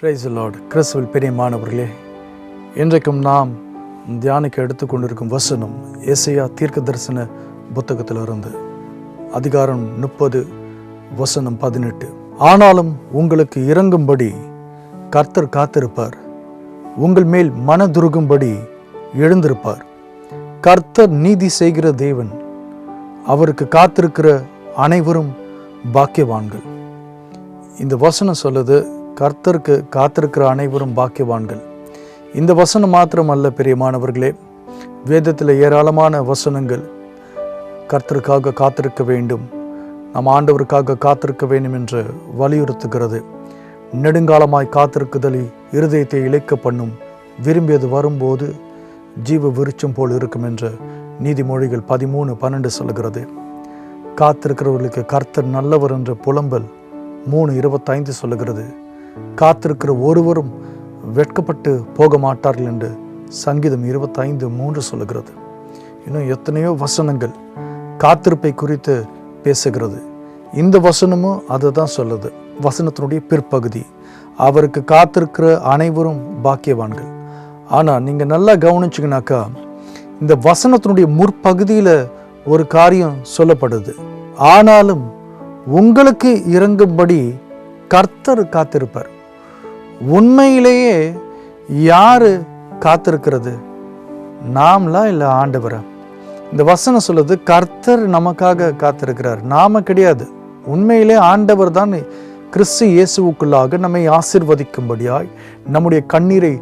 Praise the Lord. கிறிஸ்துவில் பிரியமானவர்களே, இன்றைக்கும் நாம் தியானிக்க எடுத்துக்கொண்டிருக்கும் வசனம் ஏசாயா தீர்க்க தரிசன புத்தகத்திலிருந்து அதிகாரம் 30 வசனம் 18. ஆனாலும் உங்களுக்கு இறங்கும்படி கர்த்தர் காத்திருப்பார், உங்கள் மேல் மனதுருகும்படி எழுந்திருப்பார். கர்த்தர் நீதி செய்கிற தேவன், அவருக்கு காத்திருக்கிற அனைவரும் பாக்கியவான்கள். இந்த வசனம் சொல்லுது, கர்த்தருக்கு காத்திருக்கிற அனைவரும் பாக்கியவான்கள். இந்த வசனம் மாத்திரம் அல்ல பிரியமானவர்களே, வேதத்தில் ஏராளமான வசனங்கள் கர்த்தருக்காக காத்திருக்க வேண்டும், நம் ஆண்டவருக்காக காத்திருக்க வேண்டும் என்று வலியுறுத்துகிறது. நெடுங்காலமாய் காத்திருக்குதலை இருதயத்தை இழைக்க பண்ணும், விரும்பியது வரும்போது ஜீவ விருட்சம் போல் இருக்கும் என்று நீதிமொழிகள் 13:12 சொல்கிறது. காத்திருக்கிறவர்களுக்கு கர்த்தர் நல்லவர் என்ற புலம்பல் 3:25 சொல்லுகிறது. காத்திருக்கிற ஒருவரும் வெட்கப்பட்டு போக மாட்டார்கள் என்று சங்கீதம் 25:3 சொல்லுகிறது. இன்னும் எத்தனையோ வசனங்கள் காத்திருப்பை குறித்து பேசுகிறது. இந்த வசனமும் அதை தான் சொல்லுது. வசனத்தினுடைய பிற்பகுதி, அவருக்கு காத்திருக்கிற அனைவரும் பாக்கியவான்கள். ஆனால் நீங்கள் நல்லா கவனிச்சிங்கனாக்கா, இந்த வசனத்தினுடைய முற்பகுதியில் ஒரு காரியம் சொல்லப்படுது. ஆனாலும் உங்களுக்கு இறங்கும்படி கர்த்தர் காத்திருப்பார். உண்மையிலேயே யாரு காத்திருக்கிறது? நாமளா இல்லை ஆண்டவரா? இந்த வசனம் சொல்லுது, கர்த்தர் நமக்காக காத்திருக்கிறார், நாம கிடையாது. உண்மையிலே ஆண்டவர் தான் கிறிஸ்து இயேசுவுக்குள்ளாக நம்மை ஆசீர்வதிக்கும்படியாய், நம்முடைய கண்ணீரை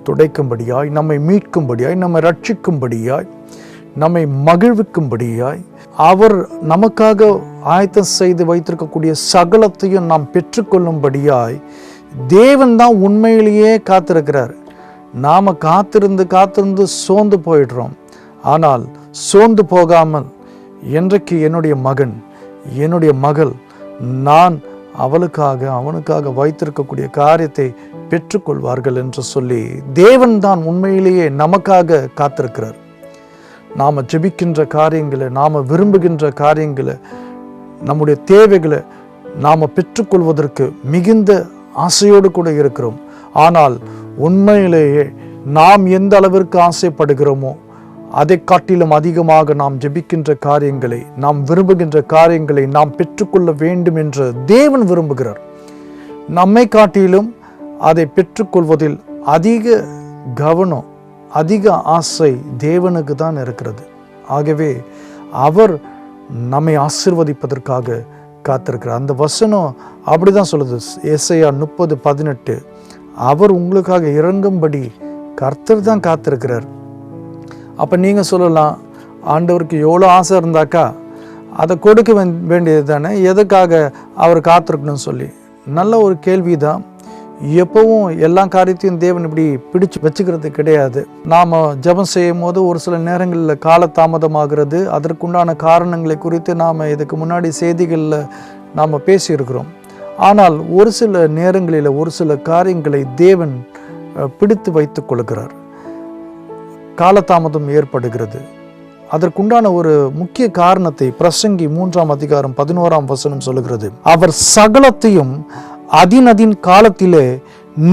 துடைக்கும்படியாய், நம்மை மீட்கும்படியாய், நம்மை ரட்சிக்கும்படியாய், நம்மை மகிழ்விக்கும்படியாய், அவர் நமக்காக ஆயத்தம் செய்து வைத்திருக்கக்கூடிய சகலத்தையும் நாம் பெற்றுக்கொள்ளும்படியாய் தேவன் தான் உண்மையிலேயே காத்திருக்கிறார். நாம் காத்திருந்து சோர்ந்து போயிடுறோம். ஆனால் சோர்ந்து போகாமல், என்றைக்கு என்னுடைய மகன், என்னுடைய மகள், நான் அவனுக்காக வைத்திருக்கக்கூடிய காரியத்தை பெற்றுக்கொள்வார்கள் என்று சொல்லி தேவன் தான் உண்மையிலேயே நமக்காக காத்திருக்கிறார். நாம் ஜெபிக்கின்ற காரியங்களை, நாம் விரும்புகின்ற காரியங்களை, நம்முடைய தேவைகளை நாம் பெற்றுக்கொள்வதற்கு மிகுந்த ஆசையோடு கூட இருக்கிறோம். ஆனால் உண்மையிலேயே நாம் எந்த அளவிற்கு ஆசைப்படுகிறோமோ அதை காட்டிலும் அதிகமாக நாம் ஜெபிக்கின்ற காரியங்களை, நாம் விரும்புகின்ற காரியங்களை நாம் பெற்றுக்கொள்ள வேண்டும் என்று தேவன் விரும்புகிறார். நம்மை காட்டிலும் அதை பெற்றுக்கொள்வதில் அதிக கவனம், அதிக ஆசை தேவனுக்கு தான் இருக்கிறது. ஆகவே அவர் நம்மை ஆசீர்வதிப்பதற்காக காத்திருக்கிறார். அந்த வசனம் அப்படிதான் சொல்லுது. ஏசாயா 30:18, அவர் உங்களுக்காக இறங்கும்படி கர்த்தர் தான் காத்திருக்கிறார். அப்போ நீங்கள் சொல்லலாம், ஆண்டவருக்கு எவ்வளோ ஆசை இருந்தாக்கா அதை கொடுக்க வேண்டியது தானே, எதுக்காக அவர் காத்திருக்கணும்னு சொல்லி. நல்ல ஒரு கேள்வி தான். எப்பவும் எல்லா காரியத்தையும் தேவன் இப்படி பிடிச்சு வச்சுக்கிறது கிடையாது. நாம் ஜெபம் செய்யும் போது ஒரு சில நேரங்களில் காலதாமதமாகிறது. அதற்குண்டான காரணங்களை குறித்து நாம் இதுக்கு முன்னாடி செய்திகளில் நாம் பேசியிருக்கிறோம். ஆனால் ஒரு சில நேரங்களில் ஒரு சில காரியங்களை தேவன் பிடித்து வைத்து கொள்கிறார். காலதாமதம் ஏற்படுகிறது. அதற்குண்டான ஒரு முக்கிய காரணத்தை பிரசங்கி 3:11 சொல்லுகிறது. அவர் சகலத்தையும் அதின் காலத்திலே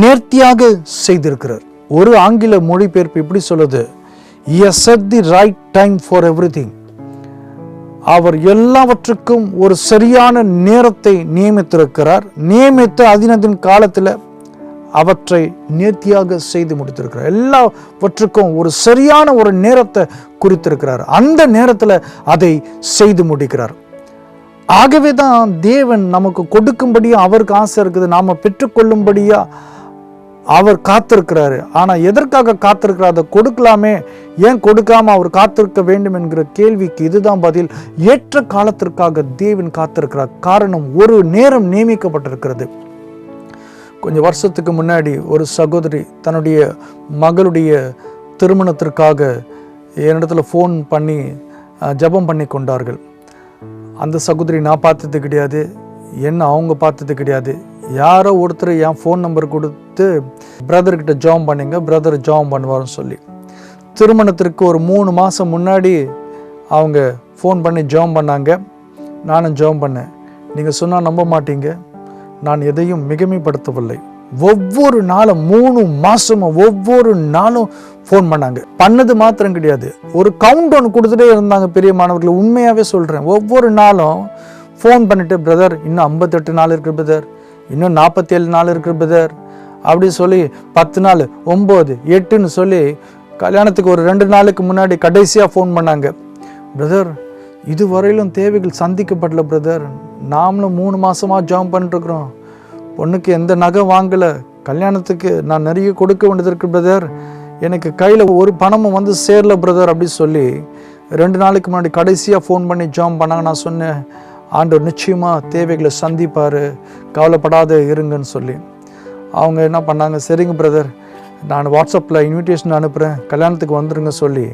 நேர்த்தியாக செய்திருக்கிறார். ஒரு ஆங்கில மொழிபெயர்ப்பு இப்படி சொல்லுது, He has set the right time for everything. அவர் எல்லாவற்றுக்கும் ஒரு சரியான நேரத்தை நியமித்திருக்கிறார். நியமித்து அதின் காலத்தில் அவற்றை நேர்த்தியாக செய்து முடித்திருக்கிறார். எல்லாவற்றுக்கும் ஒரு சரியான ஒரு நேரத்தை குறித்திருக்கிறார். அந்த நேரத்தில் அதை செய்து முடிக்கிறார். ஆகவே தான் தேவன் நமக்கு கொடுக்கும்படியா அவருக்கு ஆசை இருக்குது, நாம் பெற்றுக்கொள்ளும்படியா அவர் காத்திருக்கிறாரு. ஆனால் எதற்காக காத்திருக்கிறார்? அதை கொடுக்கலாமே, ஏன் கொடுக்காம அவர் காத்திருக்க வேண்டும் என்கிற கேள்விக்கு இதுதான் பதில். ஏற்ற காலத்திற்காக தேவன் காத்திருக்கிறார். காரணம், ஒரு நேரம் நியமிக்கப்பட்டிருக்கிறது. கொஞ்சம் வருஷத்துக்கு முன்னாடி ஒரு சகோதரி தன்னுடைய மகளுடைய திருமணத்திற்காக என்னிடத்துல ஃபோன் பண்ணி ஜெபம் பண்ணி கொண்டார்கள். அந்த சகோதரி நான் பார்த்தது கிடையாது, என்ன அவங்க பார்த்தது கிடையாது. யாரோ ஒருத்தர் என் ஃபோன் நம்பர் கொடுத்து, பிரதர்கிட்ட ஜெபம் பண்ணிங்க, பிரதர் ஜெபம் பண்ணுவார்னு சொல்லி. திருமணத்திற்கு ஒரு 3 மாதம் முன்னாடி அவங்க ஃபோன் பண்ணி ஜெபம் பண்ணாங்க. நானும் ஜெபம் பண்ணேன். நீங்கள் சொன்னால் நம்ப மாட்டீங்க, நான் எதையும் மிகைமைப்படுத்தவில்லை. ஒவ்வொரு நாளும் 3 மாசமா ஒவ்வொரு நாளும் ஃபோன் பண்ணாங்க. பண்ணது மாத்திரம் கிடையாது, ஒரு கவுண்ட் ஒன்று கொடுத்துட்டே இருந்தாங்க. பெரிய மாணவர்கள், உண்மையாகவே சொல்கிறேன், ஒவ்வொரு நாளும் ஃபோன் பண்ணிட்டு, பிரதர் இன்னும் 58 நாள் இருக்கு பிரதர், இன்னும் 47 நாள் இருக்கு பிரதர் அப்படி சொல்லி 10 நாள் 9 8ன்னு சொல்லி கல்யாணத்துக்கு ஒரு 2 நாளுக்கு முன்னாடி கடைசியாக ஃபோன் பண்ணாங்க. பிரதர் இதுவரையிலும் தேவைகள் சந்திக்கப்படல பிரதர், நாமளும் 3 மாசமாக ஜாம் பண்ணிட்டுருக்குறோம், பொண்ணுக்கு எந்த நகை வாங்கலை, கல்யாணத்துக்கு நான் நிறைய கொடுக்க வேண்டியது இருக்கு பிரதர், எனக்கு கையில் ஒரு பணமும் வந்து சேரல பிரதர் அப்படி சொல்லி 2 நாளுக்கு முன்னாடி கடைசியாக ஃபோன் பண்ணி ஜாம் பண்ணாங்க. நான் சொன்னேன், ஆண்டவர் நிச்சயமாக தேவைகளை சந்திப்பார், கவலைப்படாத இருங்கன்னு சொல்லி. அவங்க என்ன பண்ணாங்க, சரிங்க பிரதர் நான் வாட்ஸ்அப்பில் இன்விடேஷன் அனுப்புகிறேன், கல்யாணத்துக்கு வந்துருங்க சொல்லி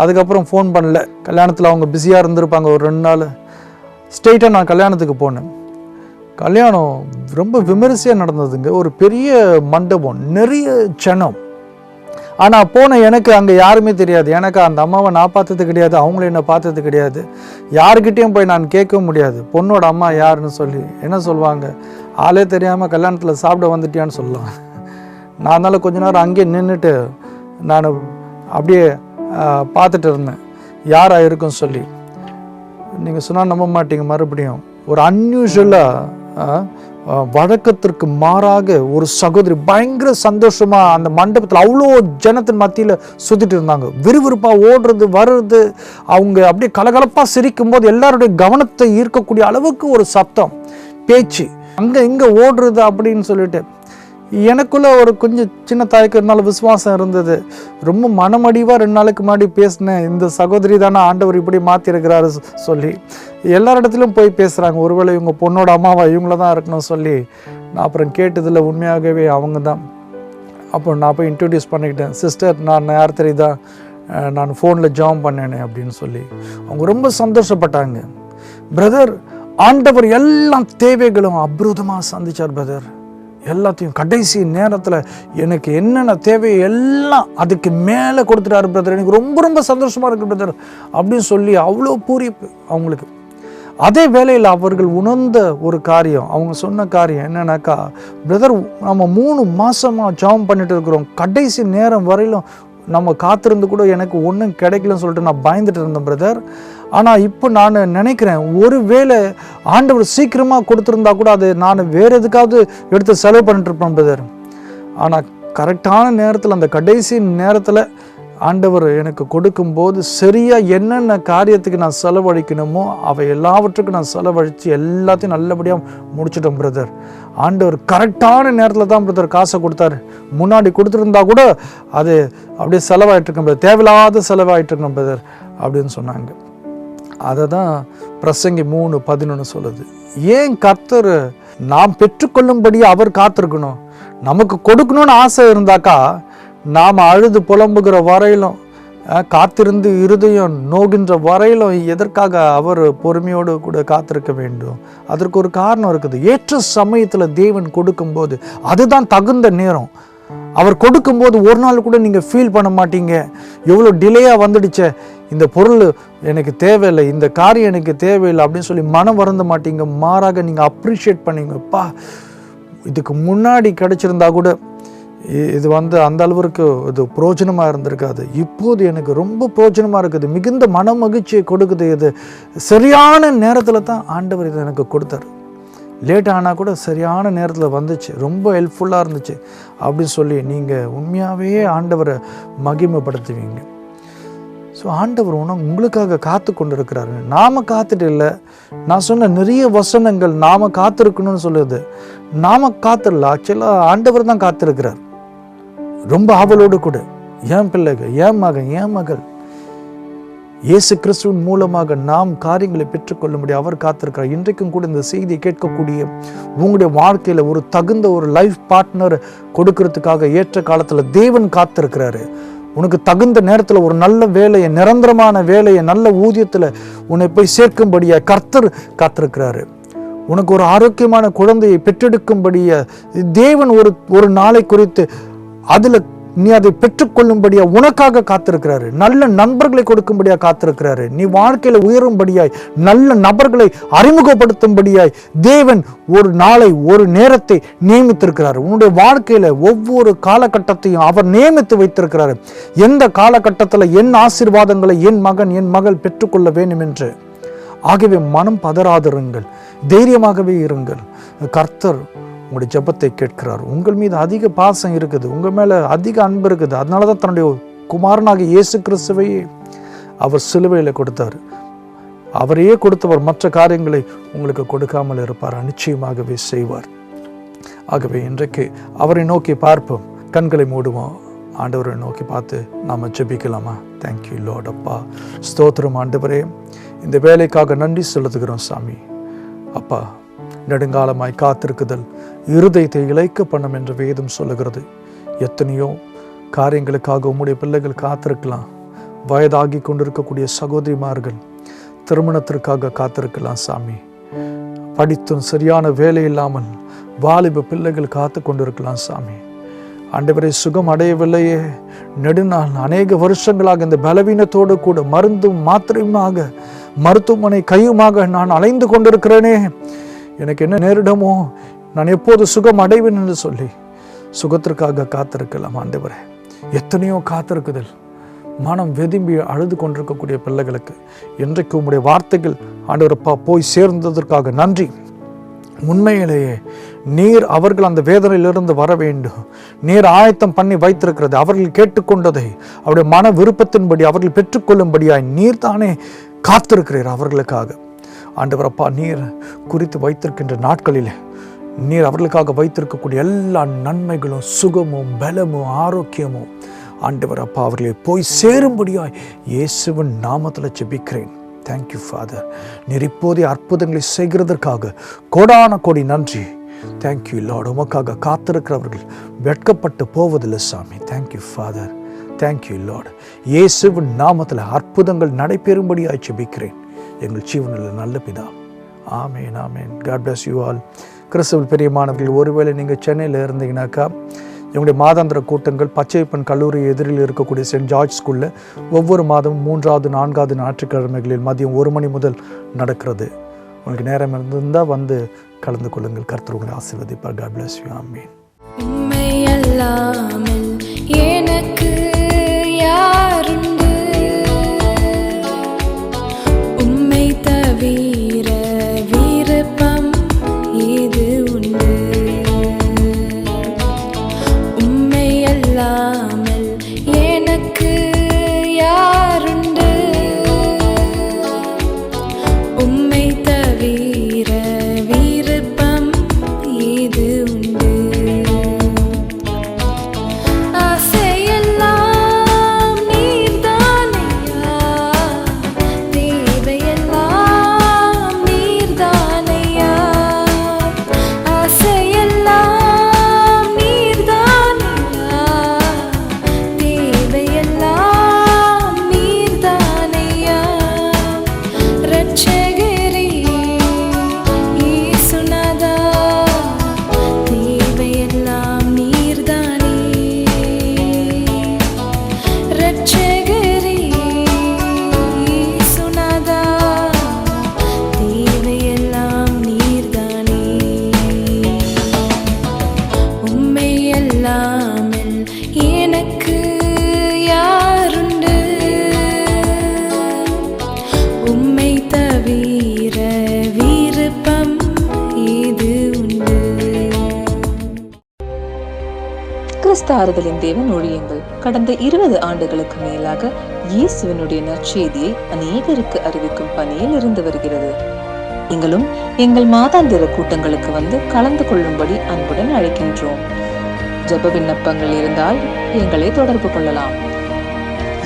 அதுக்கப்புறம் ஃபோன் பண்ணல. கல்யாணத்தில் அவங்க பிஸியாக இருந்திருப்பாங்க ஒரு 2 நாள். ஸ்ட்ரெயிட்டாக நான் கல்யாணத்துக்கு போனேன். கல்யாணம் ரொம்ப விமரிசையாக நடந்ததுங்க. ஒரு பெரிய மண்டபம், நிறைய ஜனம். ஆனால் போன எனக்கு அங்கே யாருமே தெரியாது. எனக்கு அந்த அம்மாவை நான் பார்த்தது கிடையாது, அவங்களும் என்னை பார்த்தது கிடையாது. யாருக்கிட்டேயும் போய் நான் கேட்கவும் முடியாது பொண்ணோட அம்மா யாருன்னு சொல்லி. என்ன சொல்லுவாங்க, ஆளே தெரியாமல் கல்யாணத்தில் சாப்பிட வந்துட்டியான்னு சொல்லலாம். நான் அதனால் கொஞ்ச நேரம் அங்கேயே நின்றுட்டு நான் அப்படியே பார்த்துட்டு இருந்தேன் யாராக இருக்குன்னு சொல்லி. நீங்கள் சொன்னால் நம்ப மாட்டீங்க, மறுபடியும் ஒரு அன்யூஷுவலாக வழக்கத்திற்கு மாறாக ஒரு சகோதரி பயங்கர சந்தோஷமாக அந்த மண்டபத்தில் அவ்வளோ ஜனத்தின் மத்தியில் சுற்றிட்டு இருந்தாங்க. விறுவிறுப்பாக ஓடுறது வர்றது, அவங்க அப்படியே கலகலப்பாக சிரிக்கும் போது எல்லாருடைய கவனத்தை ஈர்க்கக்கூடிய அளவுக்கு ஒரு சத்தம், பேச்சு, அங்கே இங்கே ஓடுறது அப்படின்னு சொல்லிட்டு எனக்குள்ள ஒரு கொஞ்சம் சின்ன தயக்கம் இருந்தாலும் விசுவாசம் இருந்தது. ரொம்ப மனமடிவாக 2 நாளுக்கு முன்னாடி பேசினேன், இந்த சகோதரி தானே ஆண்டவர் இப்படி மாற்றிருக்கிறாரு சொல்லி. எல்லா இடத்துலையும் போய் பேசுகிறாங்க, ஒருவேளை இவங்க பொண்ணோட அம்மாவா இவங்கள தான் இருக்கணும் சொல்லி. நான் அப்புறம் கேட்டதில் உண்மையாகவே அவங்க தான். அப்புறம் நான் போய் இன்ட்ரடியூஸ் பண்ணிக்கிட்டேன், சிஸ்டர் நான் யார் தெரியுதா, நான் ஃபோனில் ஜாம் பண்ணேனே அப்படின்னு சொல்லி. அவங்க ரொம்ப சந்தோஷப்பட்டாங்க. பிரதர் ஆண்டவர் எல்லா தேவைகளும் அற்புதமாக சந்திச்சார் பிரதர், எல்லாத்தையும் கடைசி நேரத்தில் எனக்கு என்னென்ன தேவையோ எல்லாம் அதுக்கு மேலே கொடுத்துட்டாரு பிரதர், எனக்கு ரொம்ப ரொம்ப சந்தோஷமாக இருக்குது பிரதர் அப்படின்னு சொல்லி அவ்வளோ பூரிப்பு அவங்களுக்கு. அதே வேளையில் அவர்கள் உணர்ந்த ஒரு காரியம், அவங்க சொன்ன காரியம் என்னன்னாக்கா, பிரதர் நம்ம 3 மாதமாக ஜாம் பண்ணிட்டு இருக்கிறோம், கடைசி நேரம் வரையிலும் நம்ம காத்திருந்து கூட எனக்கு ஒன்றும் கிடைக்கலன்னு சொல்லிட்டு நான் பயந்துட்டு இருந்தேன் பிரதர். ஆனால் இப்போ நான் நினைக்கிறேன், ஒரு வேளை ஆண்டவர் சீக்கிரமாக கொடுத்துருந்தா கூட அது நான் வேறு எதுக்காவது எடுத்து செலவு பண்ணிட்டு இருப்பேன் பிரதர். ஆனால் கரெக்டான நேரத்தில், அந்த கடைசி நேரத்தில் ஆண்டவர் எனக்கு கொடுக்கும்போது சரியாக என்னென்ன காரியத்துக்கு நான் செலவழிக்கணுமோ அவை எல்லாவற்றுக்கும் நான் செலவழித்து எல்லாத்தையும் நல்லபடியாக முடிச்சிட்டோம் பிரதர். ஆண்டவர் கரெக்டான நேரத்தில் தான் பிரதர் காசை கொடுத்தாரு, முன்னாடி கொடுத்துருந்தா கூட அது அப்படியே செலவாயிட்ருக்கேன் பிரதர், தேவையில்லாத செலவாயிட்ருக்கேன் பிரதர் அப்படின்னு சொன்னாங்க. அதை தான் பிரசங்கி 3:11 சொல்லுது. ஏன் கர்த்தர் நாம் பெற்றுக்கொள்ளும்படி அவர் காத்திருக்கணும்? நமக்கு கொடுக்கணும்னு ஆசை இருந்தாக்கா நாம் அழுது புலம்புகிற வரையிலும், காத்திருந்து இருதயம் நோகின்ற வரையிலும் எதற்காக அவர் பொறுமையோடு கூட காத்திருக்க வேண்டும்? அதற்கு ஒரு காரணம் இருக்குது. ஏற்ற சமயத்தில் தேவன் கொடுக்கும்போது அதுதான் தகுந்த நேரம். அவர் கொடுக்கும்போது ஒரு நாள் கூட நீங்கள் ஃபீல் பண்ண மாட்டீங்க, எவ்வளோ டிலேயாக வந்துடுச்சே, இந்த பொருள் எனக்கு தேவையில்லை, இந்த காரியம் எனக்கு தேவையில்லை அப்படின்னு சொல்லி மனம் வருந்த மாட்டீங்க. மாறாக நீங்கள் அப்ரிஷியேட் பண்ணீங்கப்பா, இதுக்கு முன்னாடி கிடைச்சிருந்தா கூட இது அந்த அளவிற்கு இது பிரோஜனமாக இருந்திருக்காது, இப்போது எனக்கு ரொம்ப பிரோஜனமாக இருக்குது, மிகுந்த மன மகிழ்ச்சியை கொடுக்குது, இது சரியான நேரத்தில் தான் ஆண்டவர் இதை எனக்கு கொடுத்தார், லேட் ஆனால் கூட சரியான நேரத்தில் வந்துச்சு, ரொம்ப ஹெல்ப்ஃபுல்லாக இருந்துச்சு அப்படின்னு சொல்லி நீங்கள் உண்மையாகவே ஆண்டவரை மகிமைப்படுத்துவீங்க. ஸோ ஆண்டவர் உங்களுக்காக காத்து கொண்டு இருக்கிறாரு. நாம் காத்துட்டு இல்லை, நான் சொன்ன நிறைய வசனங்கள் நாம் காத்திருக்கணும்னு சொல்லுது, நாம் காத்திரல, ஆக்சுவலாக ஆண்டவர் தான் காத்திருக்கிறார் ரொம்ப ஆவலோடு கூட. என் பிள்ளைகள், என் மகன், என் மகள், இயேசு கிறிஸ்துவின் மூலமாக நாம் காரியங்களை பெற்றுக்கொள்ளும்படி அவர் காத்திருக்கிறார். இன்றைக்கும் கூட இந்த செய்தியை கேட்கக்கூடிய உங்களுடைய வாழ்க்கையில் ஒரு தகுந்த ஒரு லைஃப் பார்ட்னர் கொடுக்கறதுக்காக ஏற்ற காலத்தில் தேவன் காத்திருக்கிறாரு. உனக்கு தகுந்த நேரத்தில் ஒரு நல்ல வேலையை, நிரந்தரமான வேலையை, நல்ல ஊதியத்தில் உன்னை போய் சேர்க்கும்படியா கர்த்தர் காத்திருக்கிறாரு. உனக்கு ஒரு ஆரோக்கியமான குழந்தையை பெற்றெடுக்கும்படியா தேவன் ஒரு நாளை குறித்து அதில் நீ அதை பெற்றுக்கொள்ளும்படியா உனக்காக காத்திருக்கிறாரு. நல்ல நண்பர்களை கொடுக்கும்படியா காத்திருக்கிறாரு. நீ வாழ்க்கையில உயரும்படியாய், நல்ல நபர்களை அறிமுகப்படுத்தும்படியாய் தேவன் ஒரு நாளை, ஒரு நேரத்தை நியமித்திருக்கிறார். உன்னுடைய வாழ்க்கையில ஒவ்வொரு காலகட்டத்தையும் அவர் நியமித்து வைத்திருக்கிறாரு. எந்த காலகட்டத்தில் என் ஆசீர்வாதங்களை என் மகன், என் மகள் பெற்றுக்கொள்ள வேண்டும் என்று. ஆகவே மனம் பதறாதிருங்கள், தைரியமாகவே இருங்கள். கர்த்தர் உங்களுடைய ஜெபத்தை கேட்கிறார். உங்கள் மீது அதிக பாசம் இருக்குது, உங்கள் மேல அதிக அன்பு இருக்குது. அதனாலதான் தன்னுடைய குமாரனாகிய இயேசு கிறிஸ்துவையே அவர் சிலுவையில் கொடுத்தார். அவரையே கொடுத்தவர் மற்ற காரியங்களை உங்களுக்கு கொடுக்காமல் இருப்பார், நிச்சயமாகவே செய்வார். ஆகவே இன்றைக்கு அவரை நோக்கி பார்ப்போம், கண்களை மூடுவோம், ஆண்டவரை நோக்கி பார்த்து நாம ஜெபிக்கலாமா? Thank you Lord. அப்பா ஸ்தோத்திரம் ஆண்டவரே, இந்த வேலைக்காக நன்றி செலுத்துகிறோம் சாமி. அப்பா, நெடுங்காலமாய் காத்திருக்குதல் இருதயத்தை இழைக்க பண்ணும் என்று வேதம் சொல்லுகிறது. எத்தனையோ காரியங்களுக்காக உம்முடைய பிள்ளைகள் காத்திருக்கலாம். வயதாகி கொண்டிருக்கக்கூடிய சகோதரிமார்கள் திருமணத்திற்காக காத்திருக்கலாம் சாமி. படித்தும் சரியான வேலை இல்லாமல் வாலிப பிள்ளைகள் காத்து கொண்டிருக்கலாம் சாமி. ஆண்டவரே, சுகம் அடையவில்லையே, நெடுநாள் அநேக வருஷங்களாக இந்த பலவீனத்தோடு கூட மருந்தும் மாத்திரையுமாக மருத்துவமனை கையுமாக நான் அலைந்து கொண்டிருக்கிறேனே, எனக்கு என்ன நேரிடமோ, நான் எப்போது சுகம் அடைவேன் என்று சொல்லி சுகத்திற்காக காத்திருக்கலாம். ஆண்டவரே, எத்தனையோ காத்திருக்குதல் மனம் வெதும்பி அழுது கொண்டிருக்கக்கூடிய பிள்ளைகளுக்கு இன்றைக்கு உம்முடைய வார்த்தைகள் ஆண்டவரப்பா போய் சேர்ந்ததற்காக நன்றி. உண்மையிலேயே நீர் அவர்கள் அந்த வேதனையிலிருந்து வர வேண்டும். நீர் ஆயத்தம் பண்ணி வைத்திருக்கிறது, அவர்கள் கேட்டுக்கொண்டதை அவருடைய மன விருப்பத்தின்படி அவர்கள் பெற்றுக்கொள்ளும்படியாய் நீர் தானே காத்திருக்கிறீர் அவர்களுக்காக. ஆண்டவரப்பா, நீர் குறித்து வைத்திருக்கின்ற நாட்களில் நீர் அவர்களுக்காக வைத்திருக்கக்கூடிய எல்லா நன்மைகளும், சுகமும், பலமும், ஆரோக்கியமும் ஆண்டவரப்பா அவர்களை போய் சேரும்படியாய் இயேசுவின் நாமத்தில் ஜெபிக்கிறேன். Thank you father. நீர் இப்போதே அற்புதங்களை செய்கிறதற்காக கோடான கோடி நன்றி. Thank you lord. உமக்காக காத்திருக்கிறவர்கள் வெட்கப்பட்டு போவதில்லை சாமி. Thank you father. Thank you lord. இயேசுவின் நாமத்தில் அற்புதங்கள் நடைபெறும்படியாய் ஜெபிக்கிறேன் எங்கள் ஜீவனில் நல்ல பிதா. ஆமேன், ஆமேன். God bless you all. கிறிஸ்துவில் பிரியமானவர்கள், ஒருவேளை நீங்கள் சென்னையில் இருந்தீங்கன்னாக்கா எங்களுடைய மாதாந்திர கூட்டங்கள் பச்சையப்பன் கல்லூரி எதிரில் இருக்கக்கூடிய சென்ட் ஜார்ஜ் ஸ்கூலில் ஒவ்வொரு மாதமும் 3வது 4வது ஞாயிற்றுக்கிழமைகளில் மதியம் 1 மணி முதல் நடக்கிறது. உங்களுக்கு நேரம் இருந்தால் வந்து கலந்து கொள்ளுங்கள். கர்த்தர் உங்களை ஆசீர்வதிப்பார். God bless you. ஆமேன். எனக்கு யாருண்டு உம்மை தவிர விருப்பம் இது உண்டு. உம்மை அல்லாமல் எனக்கு யாருண்டு உம்மை தவிர விருப்பம் இது உண்டு. கிறிஸ்து ஆறுதலின் தேவன் ஊழியங்கள் கடந்த 20 ஆண்டுகளுக்கு மேலாக இயேசுவினுடைய நற்செய்தியை அநேகருக்கு அறிவிக்கும் பணியில் இருந்து வருகிறது. நீங்களும் எங்கள் மாதாந்திர கூட்டங்களுக்கு வந்து கலந்து கொள்ளும்படி அன்புடன் அழைக்கின்றோம். ஜெப விண்ணப்பங்கள் இருந்தால் எங்களை தொடர்பு கொள்ளலாம்.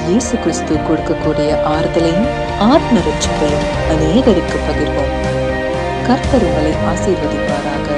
இயேசு கிறிஸ்து கொடுக்கக்கூடிய ஆறுதலையும் ஆத்ம ரட்சிப்பையும் அநேகருக்கு பகிர்வோம். கர்த்தர் உங்களை ஆசீர்வதிப்பாராக.